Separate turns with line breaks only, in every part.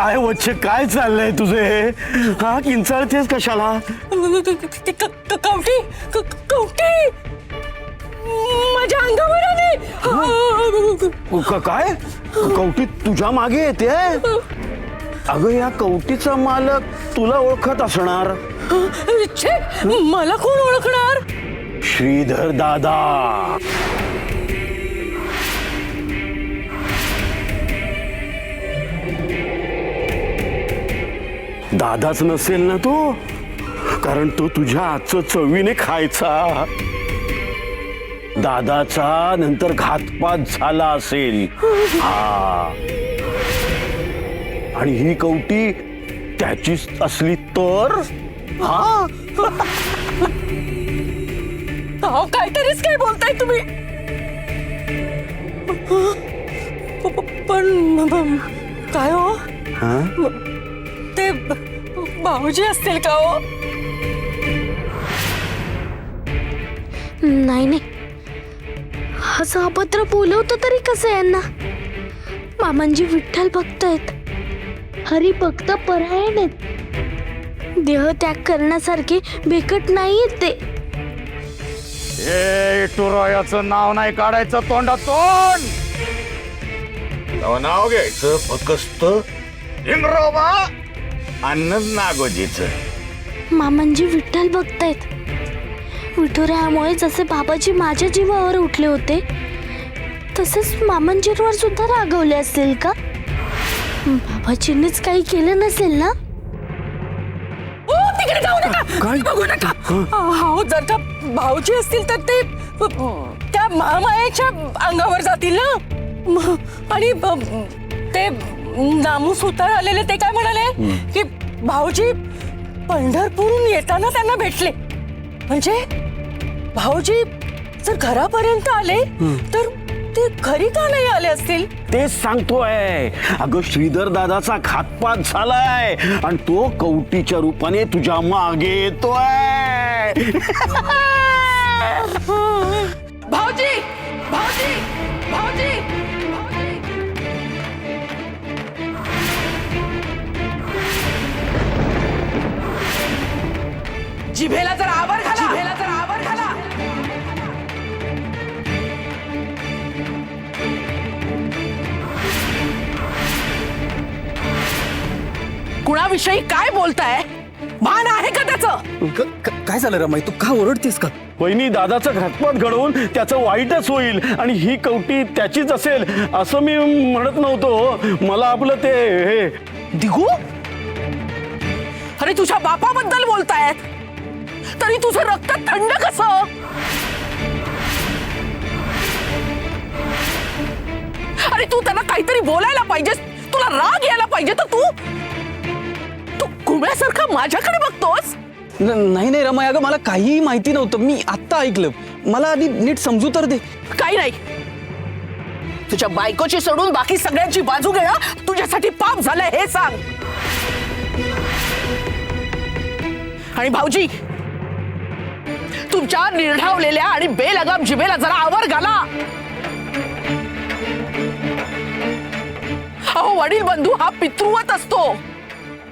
काय वच्चे काय चाललंय तुझे? हा किंचाळतेस कशाला?
कवटी कवटी माझ्या अंगावर आली.
काय कवटी तुझ्या मागे येते? अगं या कवटीचा मालक तुला ओळखत असणार.
छे, मला कोण ओळखणार?
श्रीधर दादा. दादाच नसेल ना तो, कारण तो तुझ्या हातचं चवीने खायचा. दादाचा नंतर घातपात झाला असेल. हा, आणि ही कवटी त्याचीच असली तर? हा,
काहीतरीच काय बोलताय तुम्ही? पण काय हो?
हा?
ते भाऊजी असतील का हो?
नाही नाही, असं अभद्र बोलवतो तरी कसं यांना? मामांजी विठ्ठल भक्त आहेत, हरी भक्त परायण आहेत, देह त्याग करण्यासारखे बेकट नाहीयेत ते.
विठुरायाचं नाव नाही काढायचं तोंडातून. नाव घ्यायचं फक्त इंद्रोबा अन्नच नागोजीचं.
मामांजी विठ्ठल भक्त आहेत. विठुरायामुळे जसे बाबाजी माझ्या जीवावर उठले होते, तसेच मामांजींवर सुद्धा रागवले असतील का? बाबाजींनीच काही केलं नसेल ना?
तिकडे जाऊ नका, बघू नका. हो, जर का भाऊजी असतील तर ते त्या महामायेच्या अंगावर जातील ना. आणि ते नामूस उतार आलेले ते काय म्हणाले की भाऊजी पंढरपूरहून येताना त्यांना भेटले. म्हणजे भाऊजी जर घरापर्यंत आले तर ते घरी का नाही आले असतील?
तेच सांगतोय. अगं श्रीधर दादाचा घातपात झालाय आणि तो कवटीच्या रूपाने तुझ्या मागे येतोय.
भाऊजी भाऊजी भाऊजी जिभेला जर आवर घाला, जिभेला जर आवर घाला. कुणाविषयी काय बोलताय? भान आहे का त्याचं?
काय झालं रमाई, तू का ओरडतेस का?
वहिनी, दादाचा घातपात घडवून त्याचं वाईटच होईल आणि ही कवटी त्याचीच असेल असं मी म्हणत नव्हतो. मला आपलं ते हे
दिगू, अरे तुझ्या बापाबद्दल बोलतायत तरी तुझं रक्त थंड कसं? अरे तू त्यांना काहीतरी बोलायला पाहिजेस, तुला राग यायला पाहिजे. तर तू कुम्यासारखा माझ्याकडे बघतोस?
नाही नाही रमाई, अगं मला काहीही माहिती नव्हतं. मी आत्ता ऐकलं. मला आधी नीट समजू तर दे.
काही नाही, तुझ्या बायकोची सोडून बाकी सगळ्यांची बाजू घेणं तुझ्यासाठी पाप झालंय हे सांग. आणि भाऊजी, तुमच्या निर्ढावलेल्या आणि बेलगाम जिभेला जरा आवर घाला. अहो, वडील बंधू हा पितृवत असतो.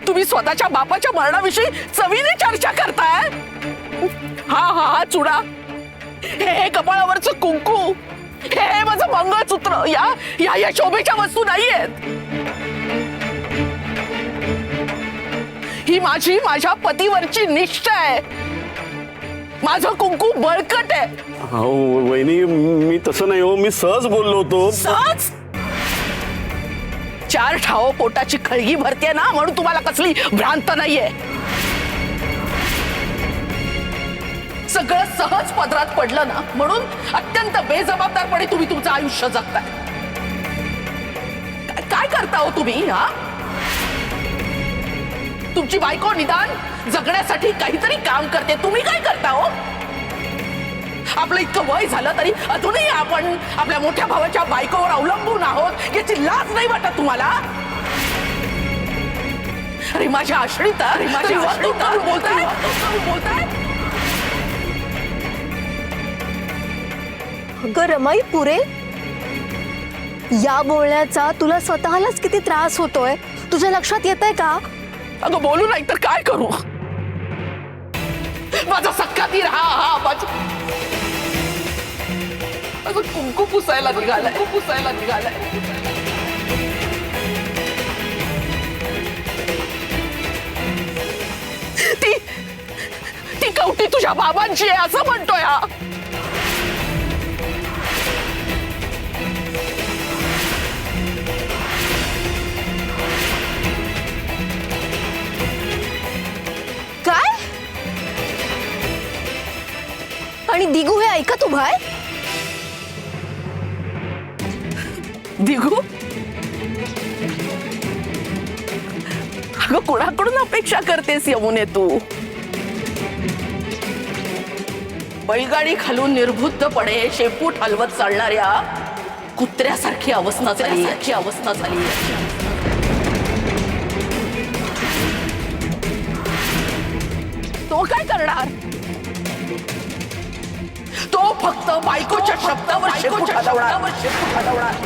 तुम्ही स्वतःच्या बापाच्या मरणाविषयी चवीने चर्चा करताय. हा हा हा चुडा, हे कपाळावरचं कुंकू, हे माझं मंगळसूत्र, या शोभेच्या वस्तू नाहीयेत. ही माझ्या पतीवरची निष्ठा आहे. माझं कुंकू बळकट आहे.
हो वहिनी, मी तसं नाही हो, मी सहज बोललो होतो.
सहज? 4 ठाव पोटाची खळगी भरते ना, म्हणून तुम्हाला कसली भ्रांत नाहीये. सगळं सहज पदरात पडलं ना, म्हणून अत्यंत बेजबाबदारपणे तुम्ही तुमचं आयुष्य जगताय. काय करता हो तुम्ही? हा, तुमची बायको निदान जगण्यासाठी काहीतरी काम करते, तुम्ही काय करता हो? आपलं इतकं वय झालं तरी अजूनही आपण आपल्या मोठ्या भावाच्या बायकोवर अवलंबून आहोत, याची लाज नाही वाटत तुम्हाला? अरे माझ्या आश्रित, बोलताय.
अगं रमाई पुरे, या बोलण्याचा तुला स्वतःलाच किती त्रास होतोय. तुझ्या लक्षात येतंय का?
अगं बोलू नाही तर काय करू? माझा सक्का धीर हा माझा अगं कुंकू पुसायला निघालाय. ती कवटी तुझ्या बाबांची आहे असं म्हणतोय हा.
काय? आणि दिगू हे ऐकत उभा आहे?
दिगू अगं कोणाकडून अपेक्षा करतेस यमुने तू? बैलगाडी खालून निर्बुद्धपणे शेपूट हलवत चालणाऱ्या कुत्र्यासारखी अवस्था झाली. तो काय करणार? तो फक्त बायकोच्या शब्दावर शेपूट हलवणार.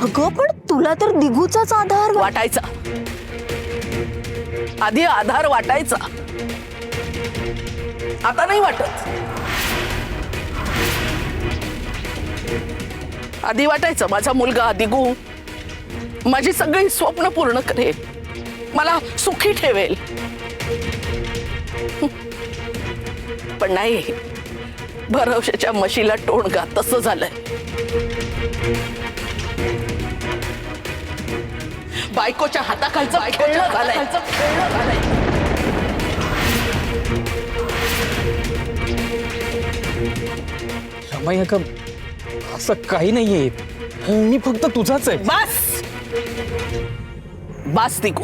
अगं पण तुला तर दिगूचाच आधार
वाटायचा. आधी आधार वाटायचा, आता नाही वाटत. आधी वाटायचं माझा मुलगा दिगू माझी सगळी स्वप्न पूर्ण करेल, मला सुखी ठेवेल. पण नाही, भरवशाच्या म्हशीला टोणगा तसं झालंय. बायकोच्या हाताखालचं खेळणं झालंय.
रमाई अगं असं काही नाहीये, मी फक्त तुझाच आहे.
बस दिगू,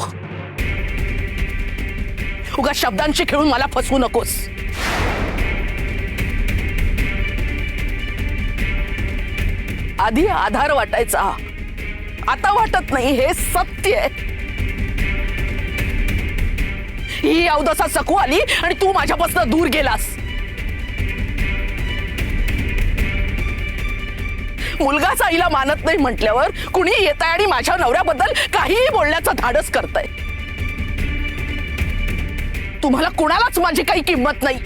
उगा शब्दांशी खेळून मला फसवू नकोस. आधी आधार वाटायचा, आता वाटत नाही, हे सत्य आहे. ही अवदसा सकू आली आणि तू माझ्यापासून दूर गेलास. मुलगाच आईला मानत नाही म्हटल्यावर कुणी येत आहे आणि माझ्या नवऱ्याबद्दल काहीही बोलण्याचं धाडस करतंय. तुम्हाला कुणालाच माझी काही किंमत नाही.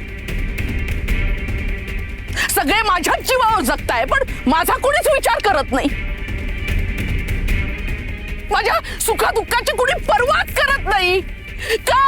सगळे माझ्याच जीवावर जगताय, पण माझा कुणीच विचार करत नाही. माझ्या सुखादुःखाची कुणी पर्वाच करत नाही. का